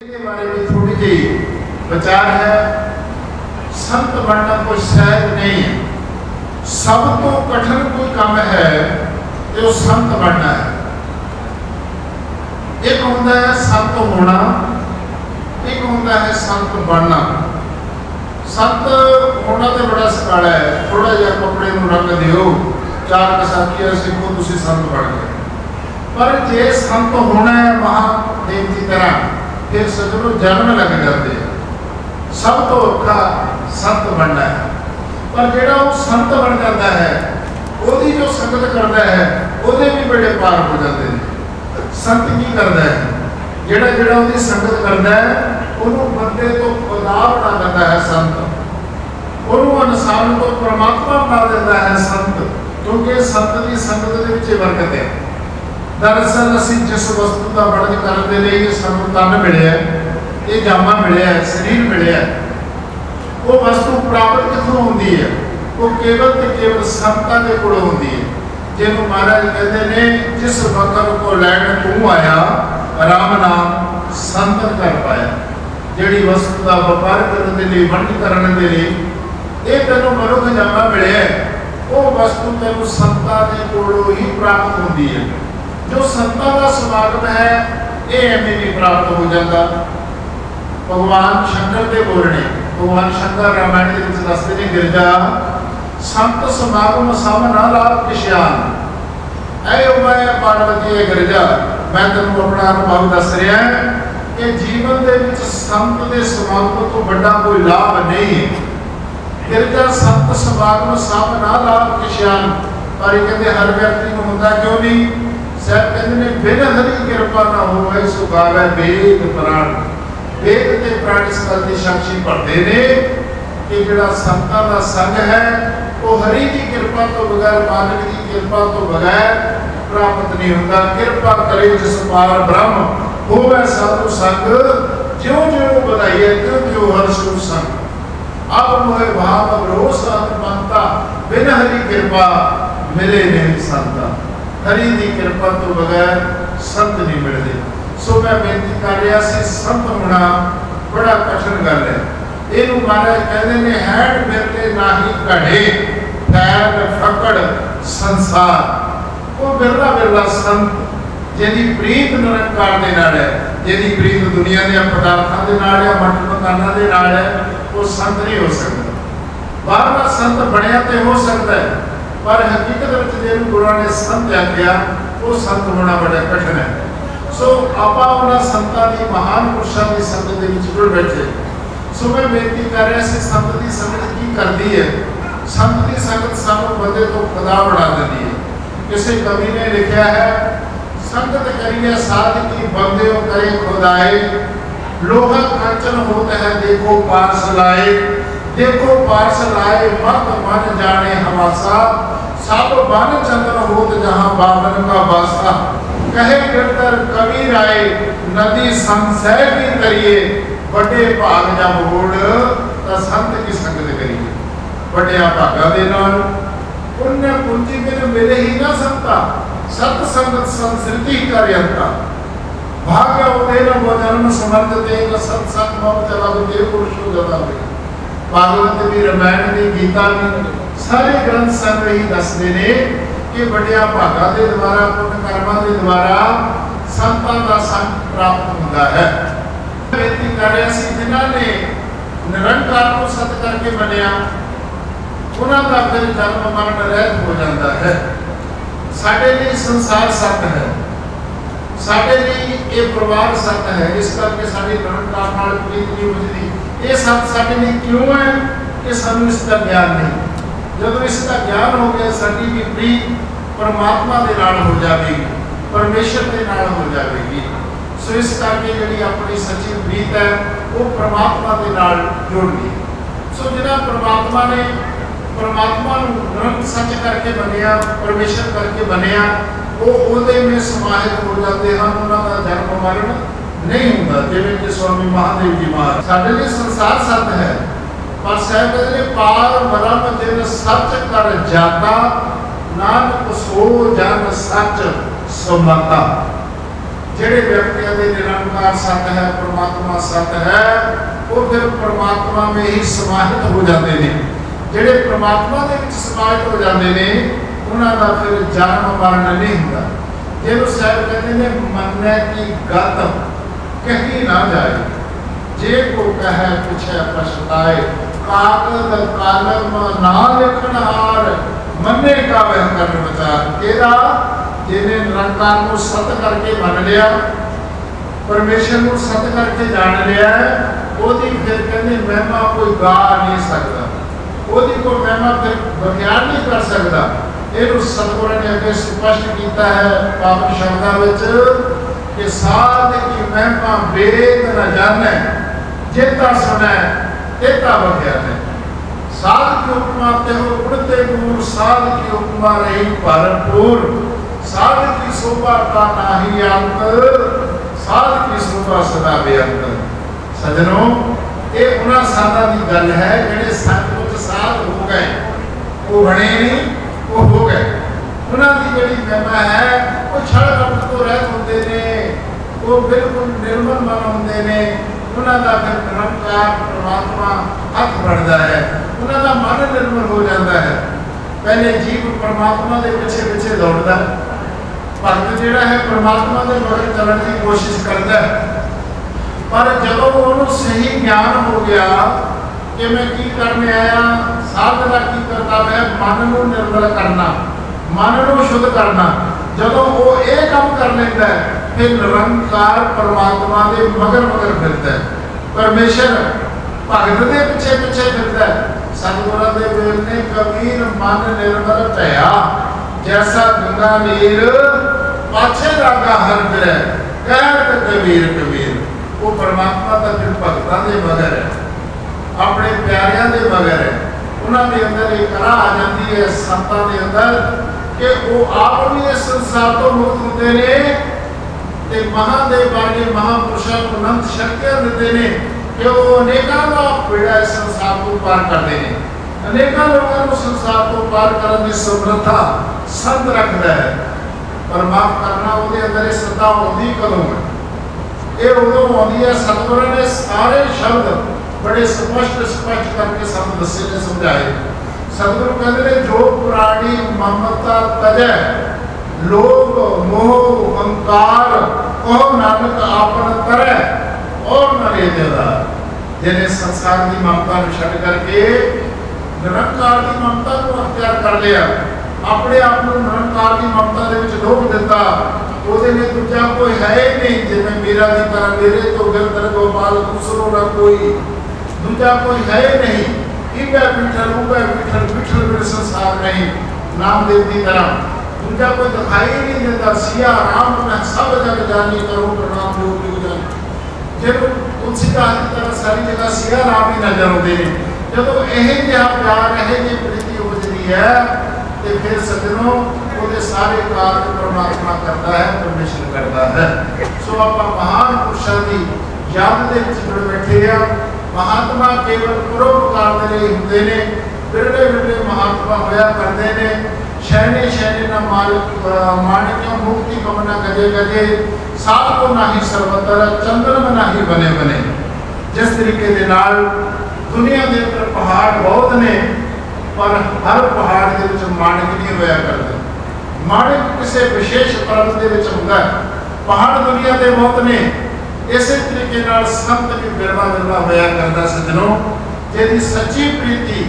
के बारे में थोड़ी जी विचार है। संत बनना कोई सहज नहीं है, सब तो कठिन कोई काम है तो संत बनना है। एक होता है संत होना, एक होता है संत बनना। संत होना तो बड़ा सकाला है, थोड़ा जहा कपड़े में रंग दियो, चार कसाकियां सीखो तुसी संत बन गए। पर जे संत होना है महादेव की तरह, फिर सजनों जन्म लग जाते हैं। सब तो औखा संत बनना है, पर जेड़ा वो संत बन जाता है ओदी जो संगत करता है ओदे भी बड़े पार हो जाते हैं। संत की करता है, जेड़ा जेड़ा ओदी संगत करता है उन्होंने बंदे तो खुदा बना देता है संत, उन्होंने इंसान को परमात्मा बना देता है संत, क्योंकि संत की संगत के विच बरकत है। दरअसल असी जिस वस्तु का वर्णन करने लिए सानू तन मिले, ये जामा मिले, शरीर मिले, वो वस्तु प्राप्त कितों होती है? वो केवल तो केवल संतां दे कोलों होती है। जिन्होंने महाराज कहते ने जिस वक्त को लैन तू आया राम नाम संतन कर पाया। जिहड़ी वस्तु का व्यापार करने के लिए, वंड करने के लिए ये तेनों मनुख जामा मिले, वो वस्तु तेनों संतां दे कोलों ही प्राप्त होती है। जो संतां का समागम है ये एवं नहीं प्राप्त हो जाता। भगवान शंकर के बोलने, भगवान शंकर रामायण के दसते ने गिरजा संत समागम सम ना लाभ किशान। ऐ मैं पार्वती गिरजा, मैं तेन अपना अनुभव दस रहा कि जीवन के संत के समागम तो बड़ा कोई लाभ नहीं है। गिरजा संत समागम सम ना लाभ किशान, पर कहते हर व्यक्ति को होता क्यों नहीं? साहब कहते ने बिन हरि कृपा ना हो सुखावे वेद प्राण। वेद के प्राण इस गल की साक्षी पढ़ते ने कि जिहड़ा संतां दा संग है वो हरि की कृपा तो बगैर, मालिक की कृपा तो बगैर प्राप्त नहीं होता। कृपा करे जिस पार ब्रह्म होवे साधु संग, ज्यों ज्यों बधाइए त्यों त्यों हर्ष संग। अब मोहे भाव भरोस मनता, बिन हरि कृपा मिले नहीं संता। हरि की कृपा तो बगैर संत नहीं मिलते। सो मैं बेनती कर रहा सी, संत होना बड़ा कठिन गल है। ये महाराज कहते ने हैड मिलते नाही घड़े पैर फकड़ संसार। वो बिरला बिरला संत जिहदी प्रीत निरंकार दे नाल है, जिहदी प्रीत दुनिया के पदार्थों के नाल है, मट मकाना के नाल है, वो संत नहीं हो सकता। बाहरला संत बनया तो हो सकता है, पर हकीकत में गुरुओं ने संत आख्या वो संत होना बड़ा कठिन है। सो आप उन्होंने संतां की महान पुरुषों की संगत के जुड़ बैठे। सो मैं बेनती कर रहा सी, संत की संगत की करती है? संत की संगत सानू बंदे तो खुदा बना देती है। किसी कवि ने लिखा है, संगत करिए साध की बंदे करे खुदाए, लोहा कंचन होता है देखो पार्स लाए। देखो पार्स लाए मत मन जाने हमासा, सब बन चंदन होत जहाँ बाबन का बासा। कहे गिरधर कवि राय नदी संशय की करिए, बड़े भाग जब होड़ तो संत की संगत करिए। बड़िया भागा दे नाल पुण्य पूंजी बिन मिले ही ना संता, सत संगत संस्कृति कार्यंता। भाग्य उदय न वो जन्म समर्थ दे न सत्संग मम चला देव पुरुषो जदा वे। भागवत भी, रामायण भी, गीता भी, सारे ग्रंथ संग ही दसदे ने कि बड़िया भागा के द्वारा, पुण्य कर्मा के द्वारा संतां दा संग प्राप्त होता है। बेनती कर रहे सी, जिन्होंने निरंकार को सत करके मनिया उन्हों का फिर जन्म मरण रहित हो जाता है। साडे लिए संसार सत है, साडे लिए ये परिवार सत है, इस करके साडी निरंकार नाल प्रीत नहीं बुझदी। ये सत साडे लिए क्यों है कि सानू इसका ज्ञान नहीं। जब इसका ज्ञान हो गया साडी भी प्रीत परमात्मा के नाल हो जाएगी, परमेश्वर के नाल हो जाएगी। सो इस करके जी अपनी सच्ची प्रीत है वो परमात्मा के नाल जोड़नी। सो जिन्हें परमात्मा ने परमात्मा निरंत सच करके बनिया, परमेश्वर करके बनिया, वो ओदे में समाहित हो जाते हैं, उन्होंने जन्म मरण नहीं होता। जिवें कि स्वामी महादेव जी महाराज साडे लिए संसार सत है, पर साहब कहते पार ब्रह्म जिन सच कर जाता, नानक सो जन सच समता। ਜਿਹੜੇ ਵਿਅਕਤੀਆਂ ਦੇ ਨਿਰੰਕਾਰ सत्य है, परमात्मा सत्य है, वो फिर परमात्मा में ही समाहित हो जाते हैं। ਜਿਹੜੇ परमात्मा ਦੇ ਵਿੱਚ समाहित हो जाते हैं उन्हों का फिर जन्म मरण नहीं होता। ਜਿਹਨੂੰ ਸਾਹਿਬ कहते हैं मन्ने की गत कहीं ना जाए, जे को कहे पिछे पछताए, कागज कलम ना लिखन हार, मन्ने का वह कर विचार। केदा जिन्हें निरंकार को सत्य करके मान लिया, परमेश्वर को सत्य करके जान लिया है, ओदी फिर कहने महिमा कोई गा नहीं सकता, ओदी को महिमा फिर बख्यान नहीं कर सकता। ये सतगुरु ने अगे स्पष्ट किया है पावन शब्दों में कि साध की महिमा वेद न जाने, जेता सुने तेता बख्यान है। साध की उपमा ते हो उड़ते दूर, साध की उपमा रही भरपूर, साध की शोभा का नाही अंत, साध की शोभा सदा बेअंत। सजनों, ये उन्हां साधा की गल है जिहड़े सचमुच साध हो गए, वो बने नहीं, वो हो गए। उन्हां की जिहड़ी महिमा है वो छल कपट तो रहित होंदे ने, वो बिल्कुल निर्मल मन होंदे ने। उन्हां दा फिर निरंकार परमात्मा हथ बढ़दा है, उन्हां दा मन निर्मल हो जाता है। पहले जीव परमात्मा के पिछे पिछे दौड़ता है, भगत जिहड़ा है परमात्मा के मगर चलने की कोशिश करता है, पर जब उन्होंने सही ज्ञान हो गया कि मैं की करने आया, साधना की करता है, मन को निर्मल करना, मन को शुद्ध करना, जब वो ये काम कर लेता है फिर निरंकार परमात्मा के मगर मगर फिरता है। परमेश्वर भगत के पिछे पिछे फिरता है। सतगुरु के वेल ने कबीर मन निर्मल भया, जैसा गंगा नीर पाछे लागा हर फिर कहत कबीर कबीर। वो परमात्मा तो फिर भगतां दे मगर है, अपने प्यारियां दे मगर है। उन्होंने अंदर एक राह आ जाती है संतां दे अंदर कि वो आप भी इस संसार तो मुक्त होते हैं, ते महादेव वर्गे महापुरुषों को अनंत शक्तियां देते हैं कि वो अनेकों का पीड़ा इस संसार को पार करते हैं। अनेकों लोगों को संसार को पार करने की समर्था संत रखता है, पर माफ करना वो अंदर सत्ता आती कदों है, ये उदों आती है। सतगुरु ने सारे शब्द बड़े स्पष्ट करके सब दसे ने समझाए। सतगुरु कहते हैं जो पुरानी ममता तजै, लोभ मोह अहंकार ओह नानक आपन तरह और न ले देदा। जिन्हें संसार की ममता को छड़ करके निरंकार की ममता को अख्तियार कर लिया, अपने आप को निरंकार की ममता के विच डोब दिता, ਉਹਦੇ ਲਈ ਦੂਜਾ कोई है ही नहीं। जिवें मीरा की तरह मेरे तो गिरधर गोपाल दूसरों ना कोई, दूजा कोई है ही नहीं। इबे विठल उबे विठल, विठल बिन संसार नहीं, नामदेव की तरह दूजा कोई दिखाई ही नहीं देता। सिया राम मैं सब जग जानी, करो प्रणाम जो जो जानी। जो तुलसीदास की तरह सारी जगह सिया राम ही नजर आते हैं। जब यह जहा प्यार यह जी प्रीति उपजती है तो फिर सजनों वो सारे कार्य परमात्मा करता है, परमेश्वर करता है। सो आप महान पुरुषों की याद के जुड़ बैठे हैं। महात्मा केवल परोपकार के लिए होंगे ने, बिरले बिरले महात्मा होया करते हैं। शैने शैने ना माणिक्यों मुक्ति कमना गजे गजे, साल को ना ही सर्वतर चंद्रम ना ही बने बने। जिस तरीके के नाल दुनिया के अंदर पहाड़ बहुत ने, पर हर पहाड़ के विच माणिक नहीं होया करते। माणिक किसी विशेष पर्वत के विच हुंदा है, पहाड़ दुनिया के बहुत ने। इस तरीके नाल संत भी बिरवा बिरवा होया करता। सज्जनों, जिहदी सच्ची प्रीति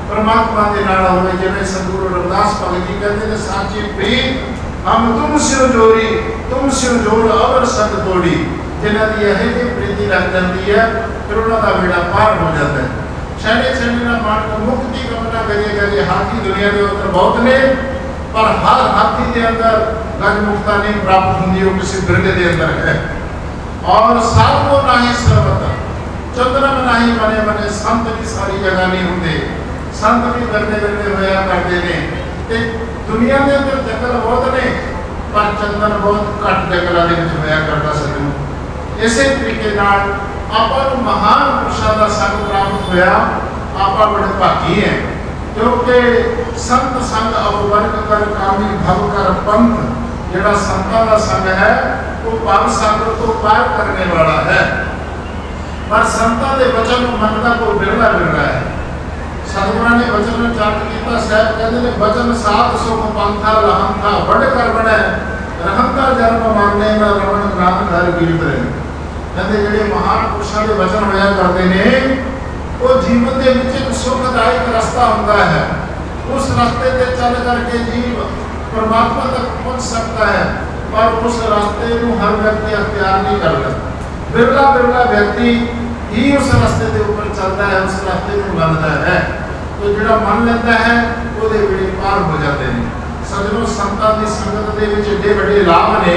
परमात्मा के नाल होवे, जिवें सतगुरु रविदास भगत जी कहते हैं साची प्रीत हम तुम सिर जोड़ी, तुम सिर जोड़ अवर संग तोड़ी। जिन्हां दी यह जी प्रीति लग जाती है फिर उन्हां दा बेड़ा पार हो जाता है। शैने शैने ना मान को मुक्ति कमना गजे गजे। हाथी दुनिया के अंदर बहुत ने, पर हर हाथी के अंदर गज मुक्ता नहीं प्राप्त होती, वो किसी बिरले के अंदर है। और साल को ना ही सर्वत चंद्रम ना ही बने बने। संत भी सारी जगह नहीं होंगे, संत भी बिरले बिरले होया करते हैं। दुनिया के अंदर जंगल बहुत ने, पर चंदन बहुत घट जंगलों के होया करता। सजनों, इस तरीके आप महान पुरुषों का संग प्राप्त होया, आप बड़े भागी हैं। क्योंकि संत संग अपवर्ग कर कामी भव कर पंथ, जिहड़ा संतां दा संग है वो भव सागर को पार करने वाला है। पर संतां दे वचन मनदा कोई बिरला बिरला है। सतगुरां ने वचन उच्चारण किया, साहब कहते हैं वचन सात सुख पंथा लहंथा बढ़ कर बने रहंता जन्म माने ना रमण नाम घर कीर्त रहे। कहते जिहड़े महान पुरुषों के वचन होया करते हैं वो जीवन के विच एक सुखदायक रास्ता होता है। उस रास्ते पे चल करके जीव परमात्मा तक पहुंच सकता है, पर उस रास्ते को हर व्यक्ति अख्तियार नहीं करता। बिरला बिरला व्यक्ति ही उस रास्ते के ऊपर चलता है, उस रास्ते को मनता है। तो जो मन लेता है वो बेड़े पार हो जाते हैं। सजनों संतां की संगत के विच एडे वड्डे लाभ ने,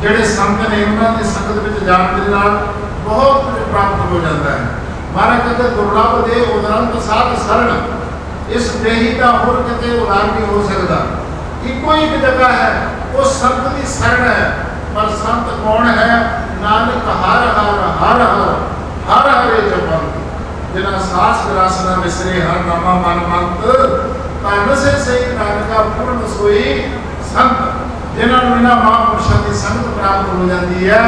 जिहड़े संत ने उन्होंने संगत में जाण दे नाल बहुत कुछ प्राप्त हो जाता है। महाराज कहते दुर्लभ दे उदारंत साध शरण, इस देही का होर किते उदार नहीं हो सकता। इको एक जगह है वो संत की शरण है। पर संत कौन है? नानक हर हर हर हर हर हरे जपंत, जिन्हें सास ग्रास न विसरे हर नामा मन मंत, तन से सही नानका पूर्ण सोई संत। जिन्होंने बिना महापुरुषों की संगत प्राप्त हो जाती है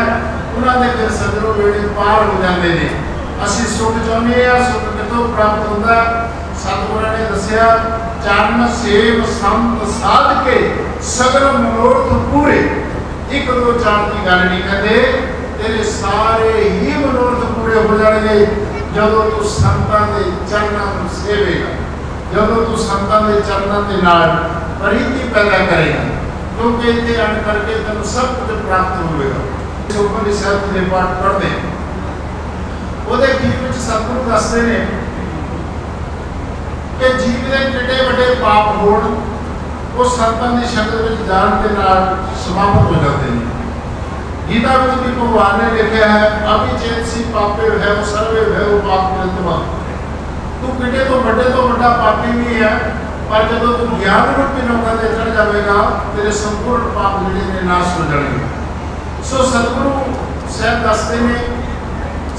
उन्होंने फिर सजनों बेड़े पार हो जाते हैं। असी सुख चाहते हैं, सुख कितों प्राप्त होता है? सतगुरां ने दसिया चरण सेव संत साध के सगल मनोरथ पूरे। एक दो चार की गल नहीं कहते, तेरे सारे ही मनोरथ पूरे हो जाएंगे जदों तू संतां दे चरणों को सेवेगा, जदों तू संतां दे चरणों के नाल प्रीति पैदा करेगा। क्योंकि इतने अन करके तेन सब कुछ प्राप्त होगा। चौपन साहिब के पाठ पढ़ते वो अखीर में सतगुरु दसते हैं कि जीव के किड्डे वड्डे पाप होण वो संतां की संगत में जाण के नाल समाप्त हो जाते हैं। गीता में भी भगवान ने लिखा है अभिचेतसी पापे है वो सर्वे है वो पाप कृतवा। तू किड्डे तो बड़ा पापी भी है, पर जब तू ज्ञान रूपी नौका ते चढ़ जाएगा तेरे संपूर्ण पाप जिहड़े ने नाश हो जाएंगे। सो सतगुरु साहब दसते हैं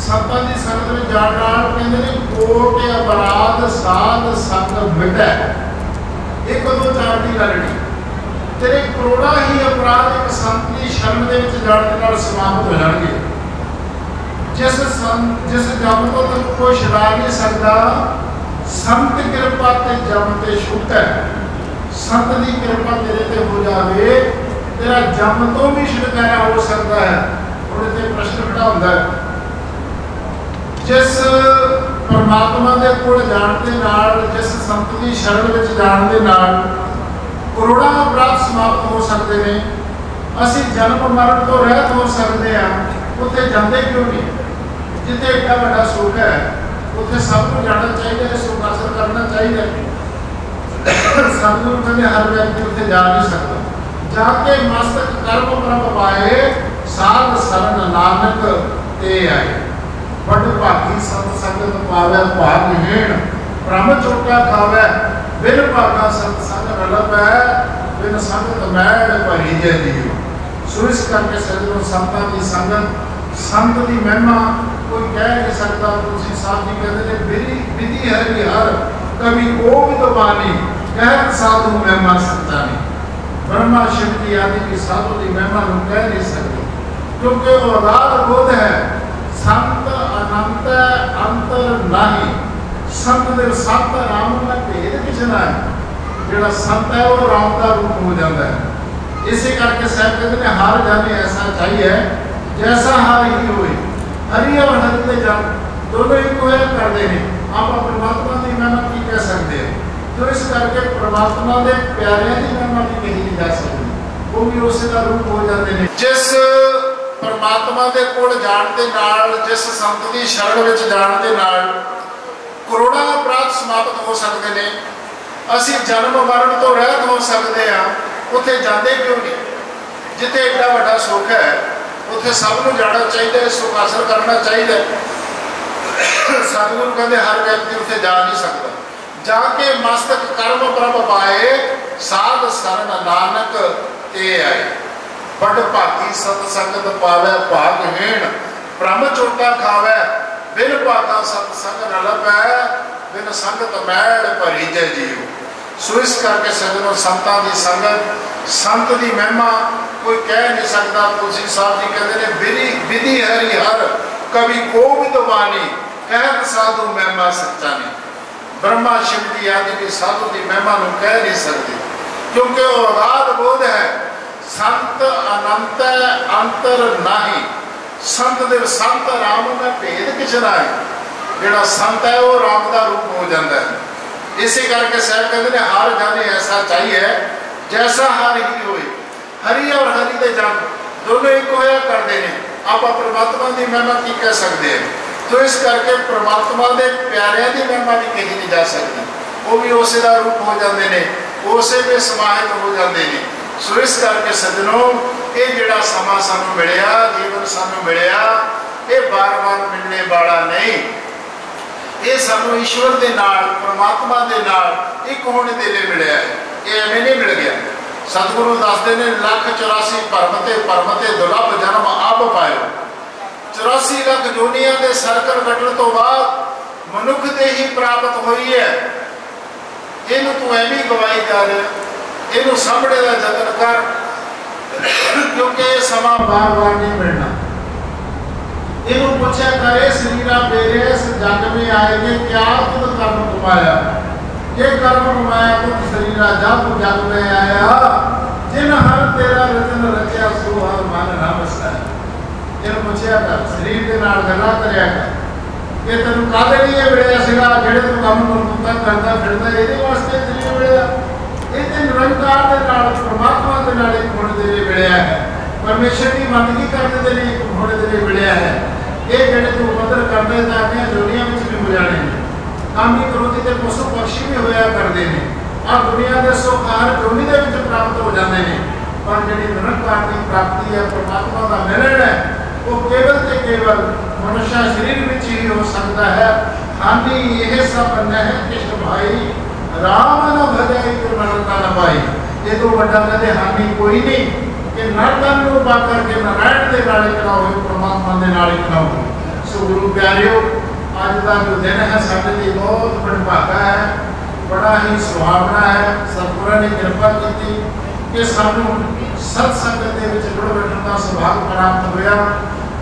संतां की संगत में जाण नाल कहंदे ने कोट अपराध साध संग मिटै। एक दो चार की गल नहीं, तेरे करोड़ा ही अपराध एक संत की शरण दे विच जाण दे नाल समाप्त हो जाणगे। जिस जम तो तक कोई छुड़ा नहीं सकता, संत कृपा ते जम ते छुट है। संत की कृपा तेरे ते हो जाए तेरा जम तो भी छुटकारा हो सकता है। उन्हें ते प्रश्न खड़ा होता है, जिस परमात्मा के कोल जाण दे नाल, जिस संत की शरण विच जाण दे नाल करोड़ा अपराध समाप्त हो सकते हैं, असी जन्म मरण तो रहत हो सकते हैं, उत्थे जाते क्यों नहीं? जिथे एडा बड़ा सुख है उत्थे सबको जाना चाहिए, सुख हासिल करना चाहिए। सतगुरु कहते हर व्यक्ति उत्थे जा नहीं सकता। जाके मस्तक कर्म प्रभ पाए साध शरण नानक ते आए। बड़ भागी संत संगत पावे भागहीन, ब्रह्म चोटा खावे बिन भागा संत संग रलप है, बिन संगत मैल भरी जय जीव। सो इस करके सजनों संतां की संगत, संत की महिमा कोई कह नहीं सकता। तुलसी साहब जी कहते हैं विधि है विहार कभी गोविंद बानी कह साधु महिमा संतानी। ब्रह्मा शिव जी आदि की साधु की महिमा लोग कह नहीं सकते, क्योंकि वो अगाध बोध है। संत अनंत अंतर नहीं, संत दे संत राम में भेद किसना है। जो संत है वो राम का रूप हो जाता है। इसी करके साहब कहते हैं हर जाने ऐसा चाहिए जैसा हर ही होए। हरि और हरि के जन दोनों ही को करते हैं। आप परमात्मा की महिमा की कह सकते हैं, तो इस करके परमात्मा के प्यारे की महिमा की कही नहीं जा सकती, वो भी उसी का रूप हो जाते हैं। जिस परमात्मा के कोल जाण दे नाल, जिस संत की शरण विच जाण दे नाल करोड़ा अपराध समाप्त हो सकते हैं। असी जन्म मरण तो रहत हो सकते हैं, उत्थे जाते क्यों नहीं? जिथे एडा वड्डा सुख है उत्थे सबनूं जाना चाहिए, सुख हासिल करना चाहिए। सतगुरु कहते हर व्यक्ति उत्थे जा नहीं सकता। जाके मस्तक कर्म प्रभ पाए साध शरण नानक ते आए। बड़ भागी सत संगत पावे भागहीन, ब्रह्म चोटा खावे बिन भागा सत संग रलप है, बिन संगत मैल भरी जय जीव। सो इस करके सजनों संतां दी संगत संत दी महिमा कोई कह नहीं सकता। तुलसी साहब जी कहते हैं विधि विधि हरि हर कभी कोविद वाणी कहत साधु महिमा सच्चा नहीं। ब्रह्मा शिव की आदि भी साधु की महिमा को कह नहीं सकते क्योंकि वो अगाध बोध है। संत अनंत अंतर नाही संत दे संत राम में भेद किछ ना है। जिहड़ा संत है वो राम का रूप हो जाता है। इसी करके साहब कहते हैं हर जाने ऐसा चाहिए जैसा हर ही होए। हरि और हरि दे जन दोनों एक होया करते हैं। आप परमात्मा की महिमा की कह सकते हैं। तो इस करके परमात्मा के प्यारियां की महिमा भी कही नहीं जा सकती। वो भी उसे का रूप हो जाते हैं, उसे में समाहित हो जाते हैं। सो इस करके सजनों ये जिहड़ा समा सानू मिलिया जीवन सानू मिलिया ये बार बार मिलने वाला नहीं। ये सानू ईश्वर के नाल परमात्मा के नाल एक होने के लिए मिलिया है। ये एवं नहीं मिल गया। सतगुरु दसते ने 1,84 परमते दुर्लभ जन्म अब पायो। 84 लाख जोनिया के सर्कल कटण तो बाद मनुख दे ही प्राप्त हुई है। इनू तू एवं गवाही कर, इनू सामने का जतन कर क्योंकि ये समा बार बार नहीं मिलना। इनू पूछा करे शरीरा मेरे इस जग में आएंगे क्या तुम कर्म कमाया। ये कर्म कमाया तुम शरीरा जा तू जग में आया जिन हर तेरा रचन रचा सो हर मन ना बसाया। इनू पूछा कर शरीर के नाल गल्लां करया कर कि तेन कादे लिए मिलिया सीगा जेड़े तू काम करता फिरदा इहदे वास्ते शरीर मिलिया। ये निरंकार के नाल परमात्मा के नाल एक होने के लिए मिलिया है। परमेश्वर की बंदगी करने के लिए एक होने के लिए मिलिया है। ये जेड़े तू उपद्र करने जाते हैं दुनिया में भी हो जाने कामी क्रोधी के पशु पक्षी भी होया करते हैं और दुनिया के सुख हर जोनी के विच प्राप्त हो जाते हैं। पर जी निरंकार की प्राप्ति है परमात्मा का मिलन है वो केवल से केवल मनुष्य शरीर में ही हो सकता है। हानि यह सब न है कृष्ण भाई राम न भजाई तो नरका न पाई। ये तो बड़ा कदे हानि कोई नहीं कि नरका नु पा करके नारायण के नाल इकट्ठा हो परमात्मा के नाल इकट्ठा हो। सो गुरु प्यारियो आज का जो दिन है साडे लिए बहुत बड़ा भागा है, बड़ा ही सुहावना है। सतगुरां ने कृपा की कि सानू सत्संग के विच जुड़ बैठण का सौभाग्य प्राप्त होया।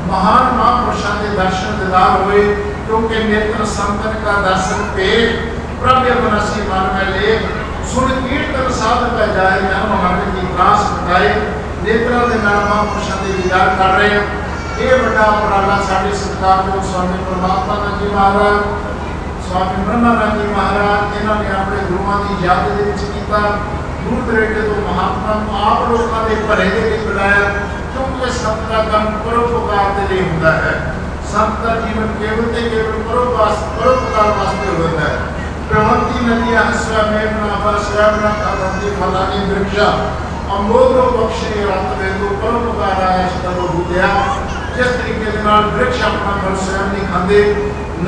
महान महापुरुषों के दर्शन दीदार हुए क्योंकि नेत्र संतन का दर्शन पेट प्रभु मनसी मन में लेख सुन कीर्तन साध पर जाए जन्म मरण की त्रास बताए। नेत्रों के नाल महापुरुषों के दीदार कर रहे हैं। ये बड़ा उपराला साडे सत्कारयोग स्वामी परमात्मानंद जी महाराज स्वामी ब्रह्मानंद जी महाराज इन्होंने अपने गुरुओं की याद दे विच कीता। दूर दरेडे तो महात्मा आप लोगों के भले के लिए बुलाया क्योंकि संत का काम परोपकार के लिए होता है। संत का जीवन केवल से केवल परोपकार वास्ते होता है। प्रवंती नदियां स्वयं स्वयं कांति फलानी वृक्षा अम्बोधो पक्षी रत बिंदु परोपकार आया शतरो भूतया। जिस तरीके के नाल वृक्ष अपना फल स्वयं नहीं खाते,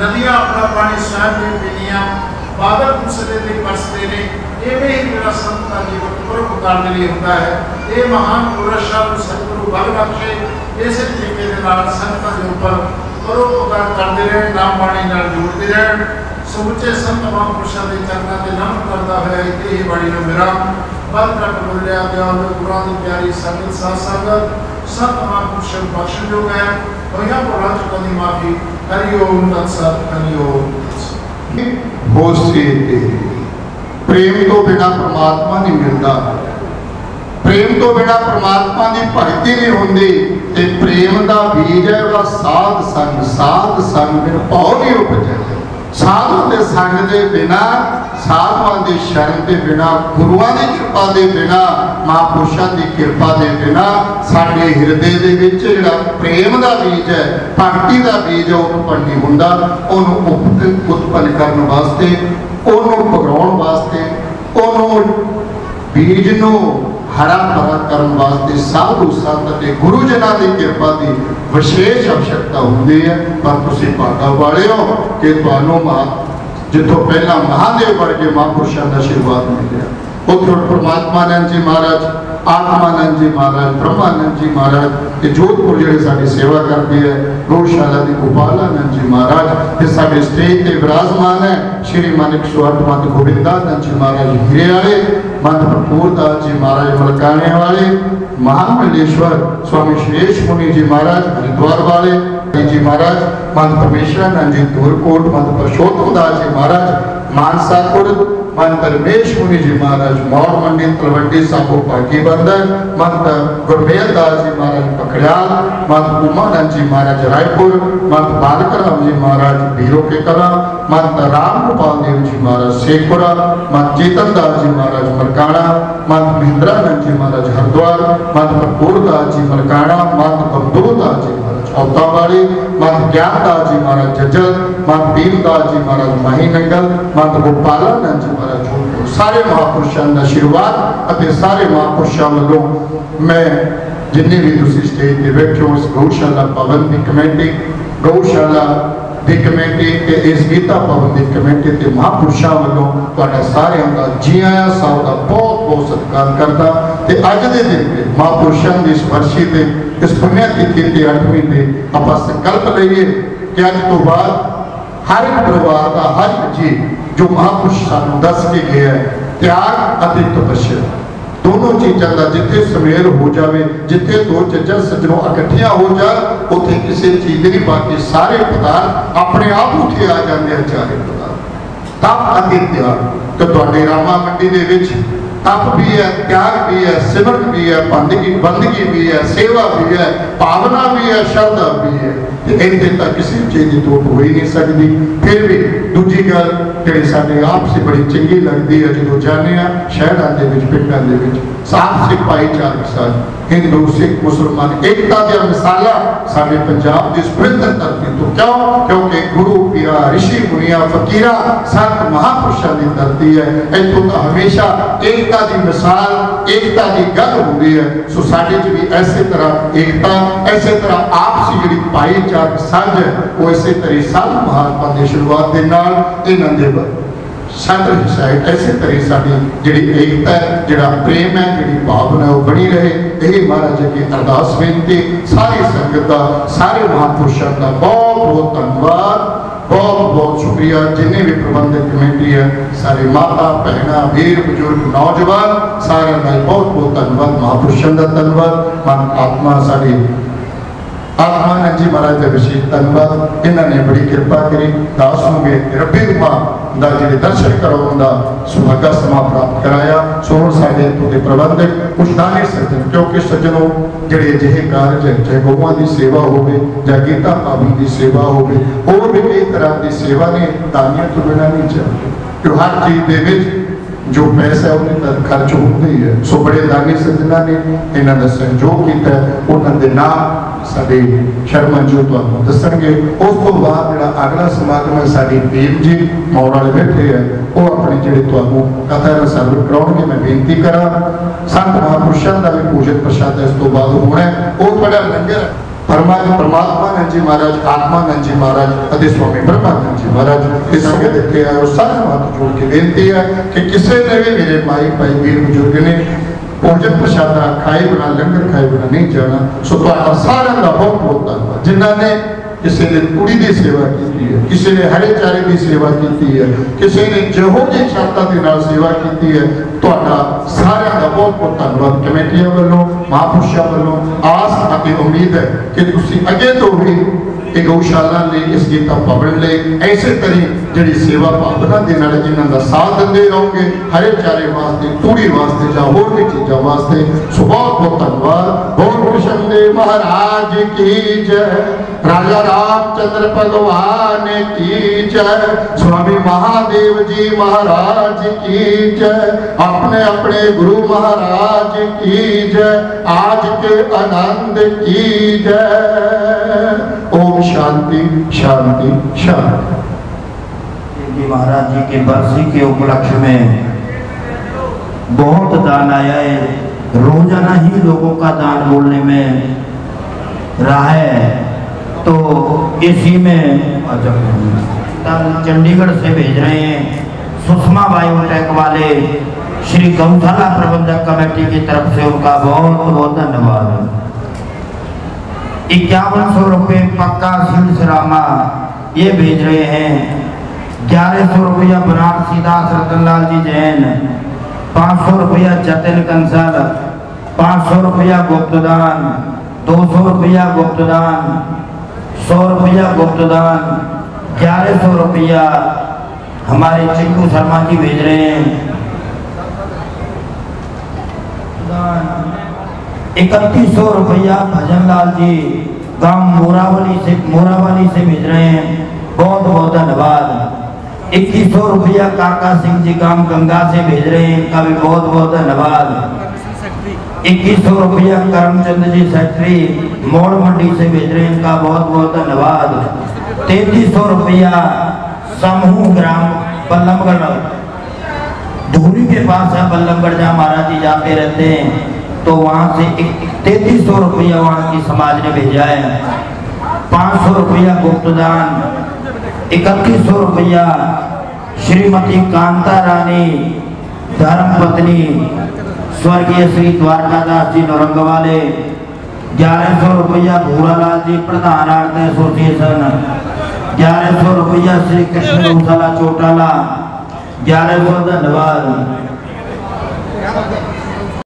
नदियां अपना पानी स्वयं नहीं पीनिया, बादल दूसरे दिन बरसते ने, इवें ही मेरा संत का जीवन परोपकार के लिए होता है। ये महान पुरुष सतगुरु बल बख्शे इस तरीके के नाल संतां के ऊपर परोपकार करते रहे, नाम बाणी नाल जोड़ते रहे। समुचे संत महापुरुषों के चरणों से नमन करता है। इतनी ही बड़ी नो मेरा बल तक बोलिया गया गुरुओं की प्यारी संगत साथ संगत संत महापुरुष बख्श जो है भैया बोला चुका दी माफी। हरिओम तत्सत हरिओम प्रेम तो बिना परमात्मा नहीं मिलता। प्रेम तो बिना परमात्मा की भगती नहीं होंगी। ते प्रेम का बीज है वह साध संग बिन भाव नहीं उपजे। साधु के संग के बिना साधुओं की शरण के बिना गुरुओं की कृपा के बिना महापुरुषों की कृपा के बिना साडे हिरदे दे विच जिहड़ा प्रेम का बीज है भगती का बीज है उत्पन्न नहीं हुंदा। उहनूं उत्पन्न करने वास्ते उहनूं पगाउण वास्ते उहनूं बीज नूं हरा भरा करने वास्ते साधु संत गुरुजनों की कृपा की विशेष आवश्यकता होती है। पर तुसीं भागा वाले हो कि तुहानूं जितों पहला महादेव वर्गे महापुरुषों का आशीर्वाद मिले। उधर परमात्मानंद जी महाराज, आत्मानंद जी महाराज, ब्रह्मानंद जी महाराज जोधपुर जिहड़े साडी सेवा करते हैं गौशाला के गोपालानंद जी महाराज ते साडे स्टेज ते विराजमान है श्री मानिक स्वाट मत गोविंदानंद जी महाराज हीरे वाले, मत भरपूरदास जी महाराज मलकाने वाले, महामंडलेश्वर स्वामी श्रेष्ठ मुनि जी महाराज हरिद्वार वाले जी महाराज, मत परमेश्वरानंद जी दूरकोट, मत परशोत्तम दास जी महाराज मानसा खुर्द, मन धर्मेश मुनि जी महाराज मौड़ मंडी तलवंडी साबो पाकी बंदर, मत गुरमेल दास जी महाराज पखड़ियाल, मत उमानंद जी महाराज रायपुर, मत बालकराम जी महाराज बीरो के कला, मत राम गोपाल देव जी महाराज शेखपुरा, मत चेतन दास जी महाराज मरकाना, मत महेंद्रानंद जी महाराज हरिद्वार, मत भरपूरदास जी मरकाना, मत बबदूरदास जी महाराज औतावाड़ी, मत ज्ञानदास जी महाराज जज्जल, मत भीमदास जी महाराज माहीनंगल, मत गोपालानंद जी महाराज जोधपुर। सारे महापुरुषों का आशीर्वाद और सारे महापुरुषों वालों मैं जिन्ने भी तुसी स्टेज पे बैठे हो, इस गौशाला भवन की कमेटी, गौशाला की कमेटी ते इस गीता भवन की कमेटी ते महापुरुषों वालों तुहाडा सारिਆਂ ਦਾ जी आया साहब का बहुत बहुत सत्कार करता ते अज दे दिन ते महापुरुषों की इस वर्षी ते इस पुण्य तिथि ते 8वीं ते आपां संकल्प लईए कि अज तो बाद हर एक परिवार का हर एक जी जो महापुरुष सानू दस के गया है त्याग अति तपस्या दोनों चीज़ों का जिथे सुमेल हो जाए, जिथे दो चीज़ा सज्जनों इकट्ठियां हो जा उथे किसी चीज नहीं बाकी सारे पदार्थ अपने आप उठे आ जाते हैं। चारे पदार्थ तप अति त्याग तो तुहाडे रामा मंडी दे विच तप भी है, त्याग भी है, सिमरन भी है, बंदगी भी है, सेवा भी है, भावना भी है, श्रद्धा भी है। इतने तक किसी चीज़ की तोड़ हो ही नहीं सकती। फिर भी दूजी गल जी साढ़े आपसी बड़ी चंगी लगती है जो जाने शहरों के पिंडों के साफ सिख भाईचारक साथ हिंदू सिख मुसलमान एकता का मिसाला साढ़े पंजाब की पवित्र धरती तो क्यों, क्योंकि गुरु पीरा ऋषि मुनिया फकीरा संत महापुरुषों की धरती है। इतों तो हमेशा एकता की मिसाल एकता की गल होती है। सो साढ़े भी ऐसे तरह एकता ऐसे तरह आपसी जी भाईचारक साझ है वो इसे तरह साल महात्मा की शुरुआत के नाल इन्हां दे संत शायद ऐसे तरह साड़ी जी एकता है जोड़ा प्रेम है जी भावना है वो बनी रहे। यही महाराज की अरदास बेनती सारी संगत का सारे महापुरुषों का बहुत बहुत धन्यवाद, बहुत बहुत शुक्रिया। जिन्हें भी प्रबंधक कमेटी है सारे माता भैन वीर बुजुर्ग नौजवान सारे का बहुत बहुत धन्यवाद। महापुरुषों का धन्यवाद। मन आत्मा साड़ी आत्मानंद जी महाराज का विशेष धन्यवाद। इन्होंने बड़ी कृपा करी दास होंगे रब्बी रुमा का जो दर्शन कराने का सुहागा समा प्राप्त कराया। सो हम साढ़े इतों के प्रबंधक कुछ दानी सज्जन क्योंकि सज्जनों जोड़े अजिहे कारज है चाहे गौवां की सेवा हो गीता पावन की सेवा हो और भी कई तरह की सेवा ने दानियों तो बिना नहीं चलती कि हर चीज़ के जो पैसा है उन्हें खर्च होता ही है। सो बड़े दानी सज्जना ने इन्हों का सहयोग किया उन्होंने नाम साडे शर्मा जी तुहानूं दसणगे। उस तो बाद जो अगला समागम है साडी भीम जी मौड़ वाले बैठे है वो अपनी जी तुहानूं कथा का सर्व कराउणगे। मैं बेनती करा संत महापुरुषों का भी पूजन प्रसाद इस तो बाद होना है। वो बड़ा लंगर परमात्मानंद जी महाराज आत्मानंद जी महाराज अति स्वामी ब्रह्मानंद जी महाराज इस संगत इतने आए और सारे हाथ जोड़ के बेनती है कि किसी ने भी मेरे माई भाई वीर बुजुर्ग ने भोजन प्रसादा खाए बिना लंगर खाए बिना नहीं जाना। सो तुहाडा सारे का बहुत बहुत धन्यवाद। जिन्होंने किसी ने कुड़ी की सेवा की है, किसी ने हरे चारे की सेवा की है, किसी ने जो जी शर्तां के नाल सेवा की है। तुहाडा सारे का बहुत बहुत धन्यवाद। कमेटियां वालों महापुरुषों वालों आस और उम्मीद है कि तुसीं अगे तो भी एक गौशाला ले इस गीता भवन ले ऐसे तरह जी सेवा भावना के नाल इन्हां दा साथ देंदे रहोगे हरे चारे वास्ते तूड़ी वास्ते या होर भी चीज़ों वास्ते। सो बहुत बहुत धन्यवाद। बोल कृष्ण देव महाराज की जय, राजा रामचंद्र भगवान की जय, स्वामी महादेव जी महाराज की जय, अपने अपने गुरु महाराज की जय, आज के आनंद की जय। ओम शांति शांति शांति। जी महाराज जी के बरसी के उपलक्ष्य में बहुत दान आया है। रोजाना ही लोगों का दान बोलने में रहा है तो इसी में चंडीगढ़ से भेज रहे हैं सुषमा बायोटेक वाले श्री गौशाला प्रबंधक कमेटी की तरफ से उनका बहुत बहुत धन्यवाद। 5100 रुपये पक्का सील सरामा ये भेज रहे हैं। 1100 रुपया बनारसी दास रतनलाल जी जैन। 500 रुपया जतिन कंसल। 500 रुपया गुप्तदान। 200 रुपया गुप्तदान। 100 रुपया गुप्तदान। 1100 रुपया हमारे चिंटू शर्मा जी भेज रहे हैं। 3100 रुपया भजनलाल जी गांव मोरावाली से भेज रहे हैं, बहुत बहुत धन्यवाद। 2100 रुपया काका सिंह जी गांव गंगा से भेज रहे हैं, इनका भी बहुत बहुत धन्यवाद। 2100 रुपया करमचंद जी सेक्रेटरी मोड़ मंडी से भेज रहे हैं, इनका बहुत बहुत धन्यवाद। 3300 रुपया समूह ग्राम बल्लभगढ़ धूरी के पास है, बल्लभगढ़ जहाँ महाराज जी जाते रहते हैं, तो वहाँ से 3300 रुपया वहाँ की समाज ने भेजा है। 500 रुपया गुप्तदान। 3100 रुपया श्रीमती कांता रानी धर्मपत्नी स्वर्गीय श्री द्वारकादास जी नौरंगवाले। 1100 रुपया भूरालाल जी प्रधान आर्थ एसोसिएशन। 1100 रुपया श्री कृष्ण गौशाला चोटाला। 1100 धन्यवाद।